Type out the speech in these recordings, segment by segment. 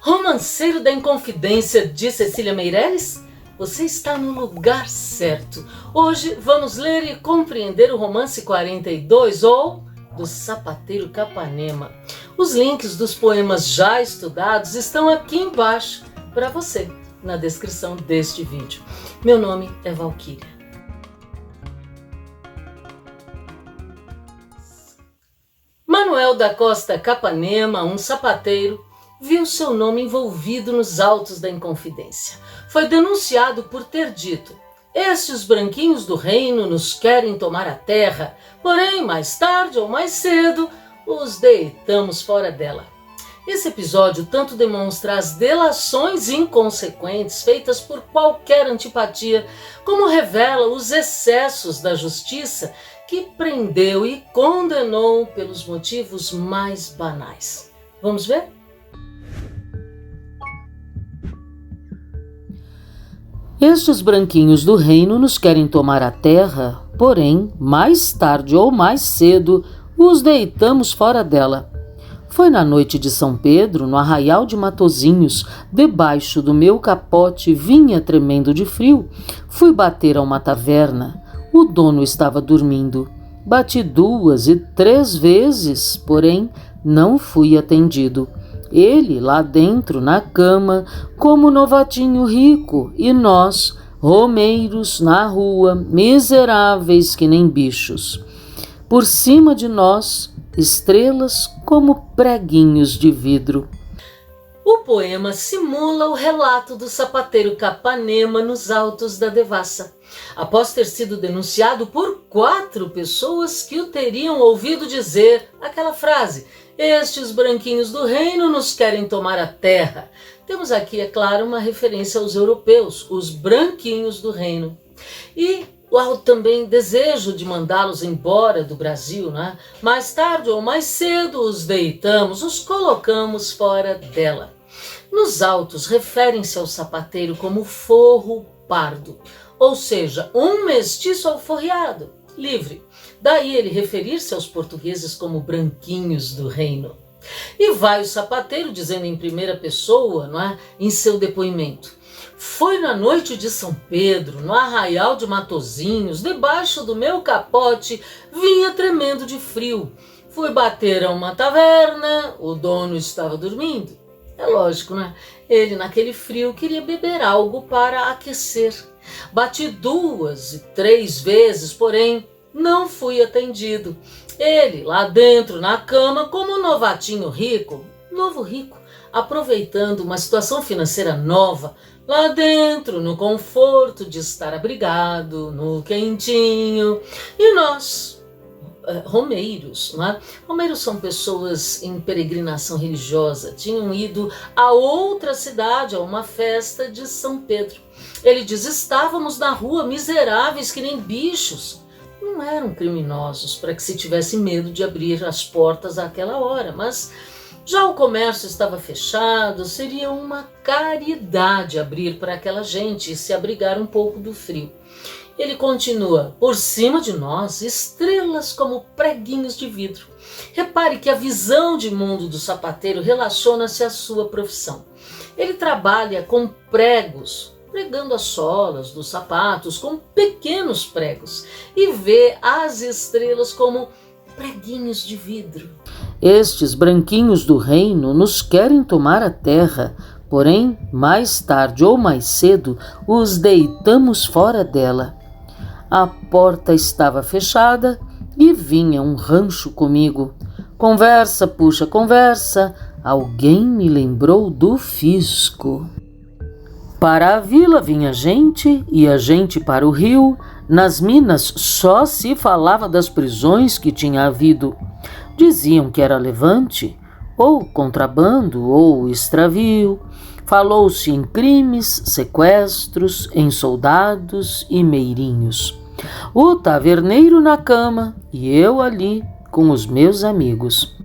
Romanceiro da Inconfidência de Cecília Meirelles? Você está no lugar certo. Hoje vamos ler e compreender o romance 42 ou do Sapateiro Capanema. Os links dos poemas já estudados estão aqui embaixo para você, na descrição deste vídeo. Meu nome é Valquíria. Manuel da Costa Capanema, um sapateiro, viu seu nome envolvido nos autos da Inconfidência. Foi denunciado por ter dito: "Estes branquinhos do reino nos querem tomar a terra, porém, mais tarde ou mais cedo, os deitamos fora dela." Esse episódio tanto demonstra as delações inconsequentes feitas por qualquer antipatia, como revela os excessos da justiça que prendeu e condenou pelos motivos mais banais. Vamos ver? Estes branquinhos do reino nos querem tomar a terra, porém, mais tarde ou mais cedo, os deitamos fora dela. Foi na noite de São Pedro, no arraial de Matozinhos, debaixo do meu capote vinha tremendo de frio. Fui bater a uma taverna. O dono estava dormindo. Bati 2 e 3 vezes, porém não fui atendido. Ele lá dentro na cama, como novatinho rico, e nós, romeiros na rua, miseráveis que nem bichos. Por cima de nós, estrelas como preguinhos de vidro. O poema simula o relato do sapateiro Capanema nos autos da devassa, após ter sido denunciado por 4 pessoas que o teriam ouvido dizer aquela frase: "Estes branquinhos do reino nos querem tomar a terra." Temos aqui, é claro, uma referência aos europeus, os branquinhos do reino. E ao também desejo de mandá-los embora do Brasil, né? Mais tarde ou mais cedo os deitamos, os colocamos fora dela. Nos autos referem-se ao sapateiro como forro pardo, ou seja, um mestiço alforriado, livre. Daí ele referir-se aos portugueses como branquinhos do reino. E vai o sapateiro dizendo em primeira pessoa, não é? Em seu depoimento: "Foi na noite de São Pedro, no arraial de Matozinhos, debaixo do meu capote, vinha tremendo de frio. Fui bater a uma taverna, o dono estava dormindo." É lógico, né? Ele, naquele frio, queria beber algo para aquecer. Bati 2 e 3 vezes, porém, não fui atendido. Ele, lá dentro, na cama, como um novatinho rico, novo rico, aproveitando uma situação financeira nova, lá dentro, no conforto de estar abrigado, no quentinho. E nós, romeiros, não é? Romeiros são pessoas em peregrinação religiosa, tinham ido a outra cidade, a uma festa de São Pedro. Ele diz: "Estávamos na rua miseráveis que nem bichos." Não eram criminosos para que se tivesse medo de abrir as portas àquela hora, mas já o comércio estava fechado, seria uma caridade abrir para aquela gente e se abrigar um pouco do frio. Ele continua: "Por cima de nós, estrelas como preguinhos de vidro." Repare que a visão de mundo do sapateiro relaciona-se à sua profissão. Ele trabalha com pregos, pregando as solas dos sapatos com pequenos pregos, e vê as estrelas como preguinhos de vidro. Estes branquinhos do reino nos querem tomar a terra, porém, mais tarde ou mais cedo, os deitamos fora dela. A porta estava fechada e vinha um rancho comigo. Conversa puxa conversa, alguém me lembrou do fisco. Para a vila vinha gente e a gente para o rio. Nas minas só se falava das prisões que tinha havido. Diziam que era levante, ou contrabando, ou extravio. Falou-se em crimes, sequestros, em soldados e meirinhos. O taverneiro na cama e eu ali com os meus amigos.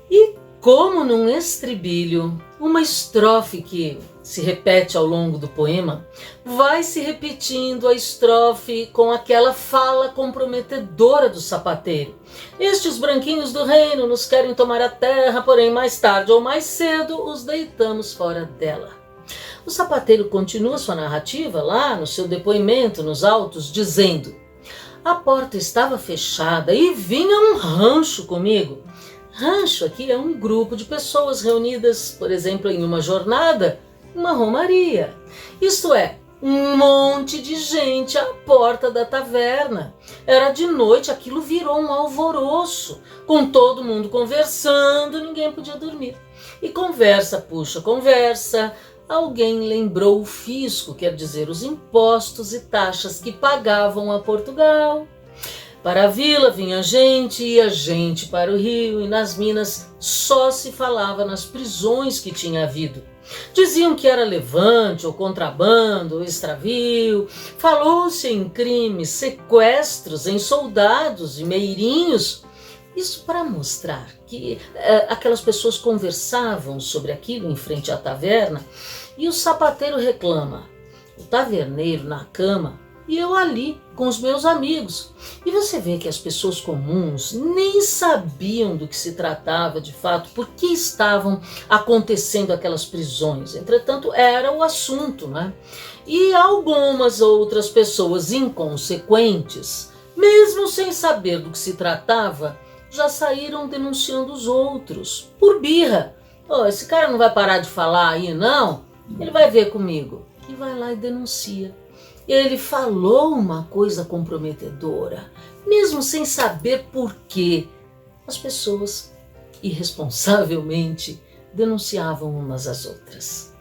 E Como num estribilho, uma estrofe que se repete ao longo do poema, vai se repetindo a estrofe com aquela fala comprometedora do sapateiro. Estes branquinhos do reino nos querem tomar a terra, porém mais tarde ou mais cedo os deitamos fora dela. O sapateiro continua sua narrativa lá no seu depoimento nos autos, dizendo: a porta estava fechada e vinha um rancho comigo. Rancho aqui é um grupo de pessoas reunidas, por exemplo, em uma jornada, uma romaria. Isto é, um monte de gente à porta da taverna. Era de noite, aquilo virou um alvoroço, com todo mundo conversando, ninguém podia dormir. E conversa puxa conversa, alguém lembrou o fisco, quer dizer, os impostos e taxas que pagavam a Portugal. Para a vila vinha gente, ia gente para o rio, e nas minas só se falava nas prisões que tinha havido. Diziam que era levante, ou contrabando, ou extravio. Falou-se em crimes, sequestros, em soldados e meirinhos. Isso para mostrar que aquelas pessoas conversavam sobre aquilo em frente à taverna, e o sapateiro reclama: o taverneiro na cama e eu ali com os meus amigos. E você vê que as pessoas comuns nem sabiam do que se tratava de fato, por que estavam acontecendo aquelas prisões. Entretanto, era o assunto, né? E algumas outras pessoas inconsequentes, mesmo sem saber do que se tratava, já saíram denunciando os outros, por birra. Esse cara não vai parar de falar aí, não? Ele vai ver comigo. E vai lá e denuncia. Ele falou uma coisa comprometedora, mesmo sem saber por quê. As pessoas, irresponsavelmente, denunciavam umas às outras.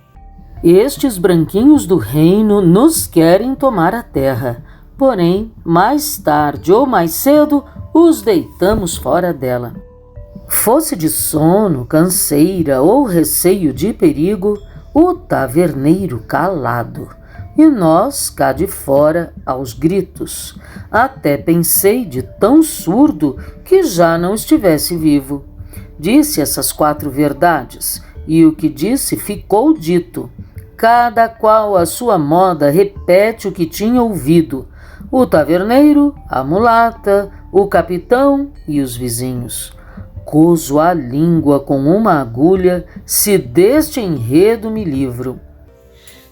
Estes branquinhos do reino nos querem tomar a terra, porém, mais tarde ou mais cedo, os deitamos fora dela. Fosse de sono, canseira ou receio de perigo, o taverneiro calado, e nós cá de fora aos gritos. Até pensei de tão surdo que já não estivesse vivo. Disse essas 4 verdades, e o que disse ficou dito. Cada qual à sua moda repete o que tinha ouvido. O taverneiro, a mulata, o capitão e os vizinhos. Coso a língua com uma agulha, se deste enredo me livro.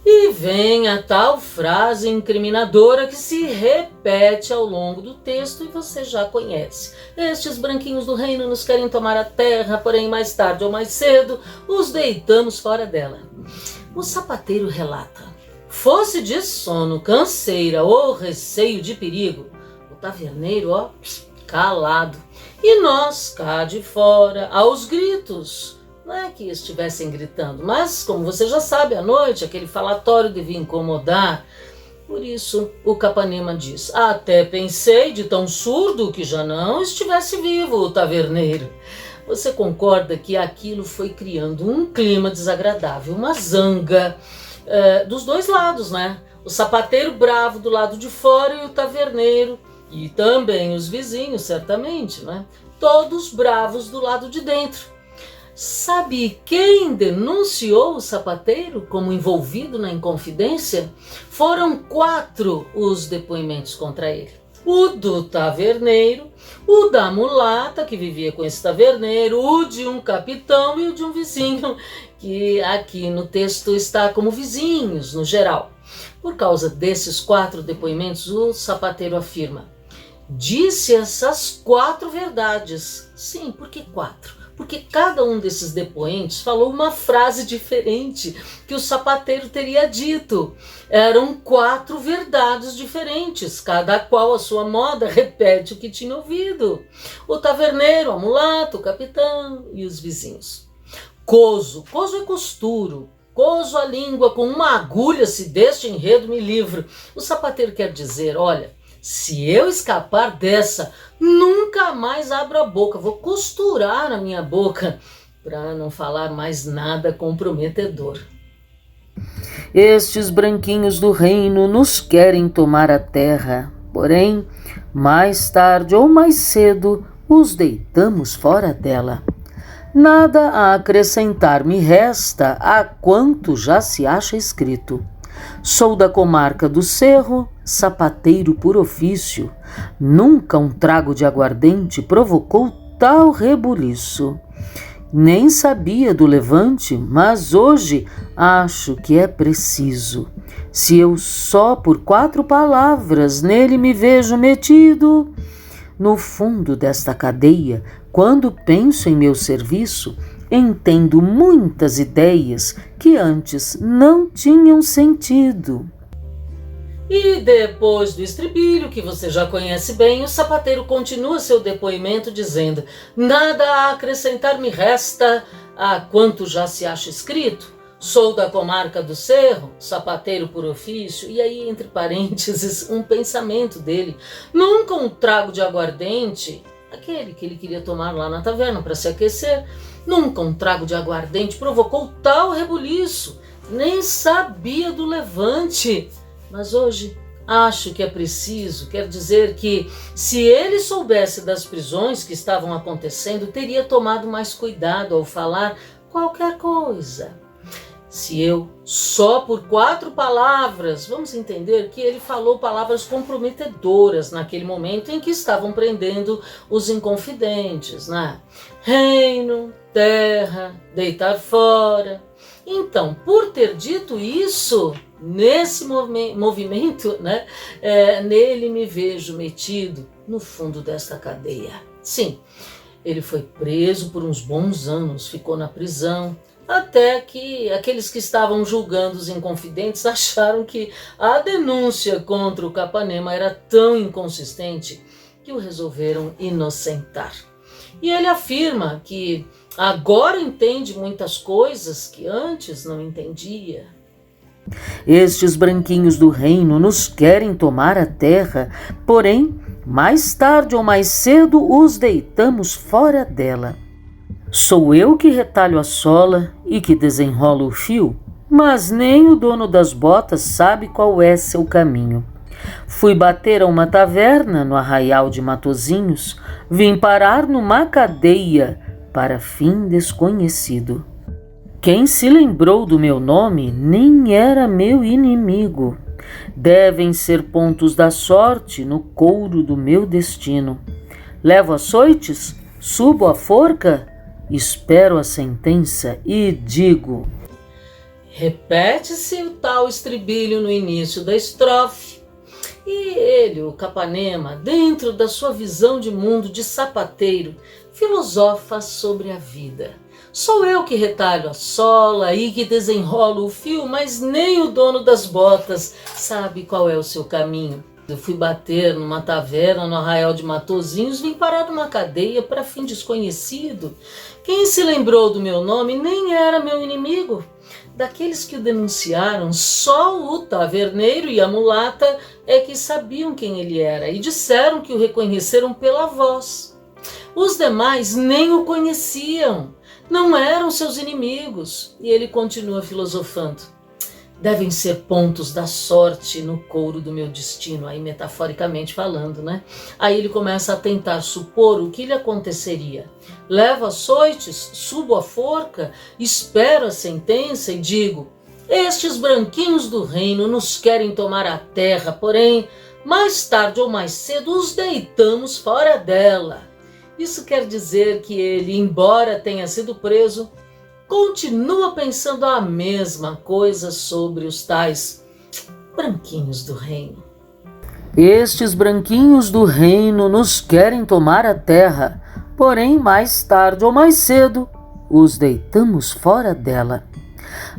E vem a tal frase incriminadora que se repete ao longo do texto e você já conhece. Estes branquinhos do reino nos querem tomar a terra, porém mais tarde ou mais cedo os deitamos fora dela. O sapateiro relata: fosse de sono, canseira ou receio de perigo, o taverneiro, calado, e nós cá de fora aos gritos. Não é que estivessem gritando, mas, como você já sabe, à noite aquele falatório devia incomodar. Por isso, o Capanema diz: até pensei de tão surdo que já não estivesse vivo o taverneiro. Você concorda que aquilo foi criando um clima desagradável, uma zanga dos dois lados, né? O sapateiro bravo do lado de fora e o taverneiro, e também os vizinhos, certamente, né? Todos bravos do lado de dentro. Sabe quem denunciou o sapateiro como envolvido na inconfidência? Foram 4 os depoimentos contra ele. O do taverneiro, o da mulata que vivia com esse taverneiro, o de um capitão e o de um vizinho, que aqui no texto está como vizinhos no geral. Por causa desses 4 depoimentos, o sapateiro afirma: disse essas 4 verdades. Sim, por que 4? Porque cada um desses depoentes falou uma frase diferente que o sapateiro teria dito. Eram 4 verdades diferentes, cada qual a sua moda repete o que tinha ouvido. O taverneiro, a mulata, o capitão e os vizinhos. Coso é costuro. Coso a língua com uma agulha, se deste enredo me livro. O sapateiro quer dizer: olha, se eu escapar dessa, nunca mais abro a boca, vou costurar a minha boca para não falar mais nada comprometedor. Estes branquinhos do reino nos querem tomar a terra, porém, mais tarde ou mais cedo, os deitamos fora dela. Nada a acrescentar me resta a quanto já se acha escrito. Sou da comarca do Cerro, sapateiro por ofício. Nunca um trago de aguardente provocou tal rebuliço. Nem sabia do levante, mas hoje acho que é preciso. Se eu só por 4 palavras nele me vejo metido, no fundo desta cadeia, quando penso em meu serviço, entendo muitas ideias que antes não tinham sentido. E depois do estribilho, que você já conhece bem, o sapateiro continua seu depoimento dizendo: nada a acrescentar me resta a quanto já se acha escrito. Sou da comarca do Cerro, sapateiro por ofício, e aí, entre parênteses, um pensamento dele. Nunca um trago de aguardente, aquele que ele queria tomar lá na taverna para se aquecer, nunca um trago de aguardente provocou tal rebuliço, nem sabia do levante. Mas hoje acho que é preciso, quer dizer que se ele soubesse das prisões que estavam acontecendo, teria tomado mais cuidado ao falar qualquer coisa. Se eu, só por 4 palavras, vamos entender que ele falou palavras comprometedoras naquele momento em que estavam prendendo os inconfidentes, né? Reino, terra, deitar fora. Então, por ter dito isso, nesse movimento, né, nele me vejo metido no fundo desta cadeia. Sim, ele foi preso por uns bons anos, ficou na prisão, até que aqueles que estavam julgando os inconfidentes acharam que a denúncia contra o Capanema era tão inconsistente que o resolveram inocentar. E ele afirma que agora entende muitas coisas que antes não entendia. Estes branquinhos do reino nos querem tomar a terra, porém, mais tarde ou mais cedo os deitamos fora dela. Sou eu que retalho a sola e que desenrolo o fio, mas nem o dono das botas sabe qual é seu caminho. Fui bater a uma taverna no arraial de Matozinhos, vim parar numa cadeia para fim desconhecido. Quem se lembrou do meu nome nem era meu inimigo. Devem ser pontos da sorte no couro do meu destino. Levo açoites, subo a forca, espero a sentença e digo. Repete-se o tal estribilho no início da estrofe. E ele, o Capanema, dentro da sua visão de mundo de sapateiro, filosofa sobre a vida. Sou eu que retalho a sola e que desenrolo o fio, mas nem o dono das botas sabe qual é o seu caminho. Eu fui bater numa taverna no arraial de Matozinhos, vim parar numa cadeia para fim desconhecido. Quem se lembrou do meu nome nem era meu inimigo. Daqueles que o denunciaram, só o taverneiro e a mulata é que sabiam quem ele era e disseram que o reconheceram pela voz. Os demais nem o conheciam, não eram seus inimigos. E ele continua filosofando. Devem ser pontos da sorte no couro do meu destino, aí metaforicamente falando, né? Aí ele começa a tentar supor o que lhe aconteceria. Levo açoites, subo a forca, espero a sentença e digo: estes branquinhos do reino nos querem tomar a terra, porém, mais tarde ou mais cedo os deitamos fora dela. Isso quer dizer que ele, embora tenha sido preso, continua pensando a mesma coisa sobre os tais branquinhos do reino. Estes branquinhos do reino nos querem tomar a terra, porém, mais tarde ou mais cedo, os deitamos fora dela.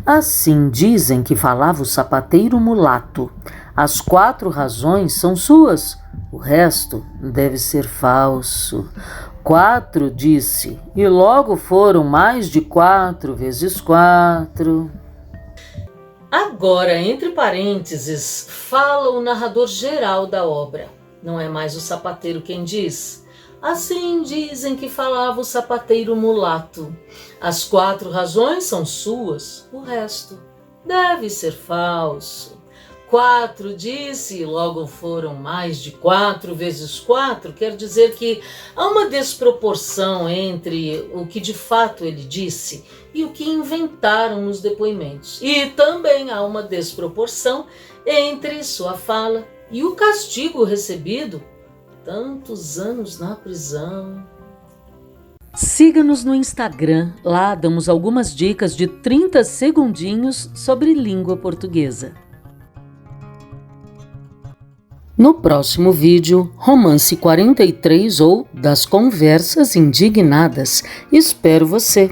Assim dizem que falava o sapateiro mulato. As 4 razões são suas, o resto deve ser falso. 4, disse, e logo foram mais de 4 vezes 4. Agora, entre parênteses, fala o narrador geral da obra. Não é mais o sapateiro quem diz. Assim dizem que falava o sapateiro mulato. As 4 razões são suas, o resto deve ser falso. 4 disse, e logo foram mais de 4 vezes 4, quer dizer que há uma desproporção entre o que de fato ele disse e o que inventaram nos depoimentos. E também há uma desproporção entre sua fala e o castigo recebido, tantos anos na prisão. Siga-nos no Instagram, lá damos algumas dicas de 30 segundinhos sobre língua portuguesa. No próximo vídeo, Romance 43 ou Das Conversas Indignadas. Espero você!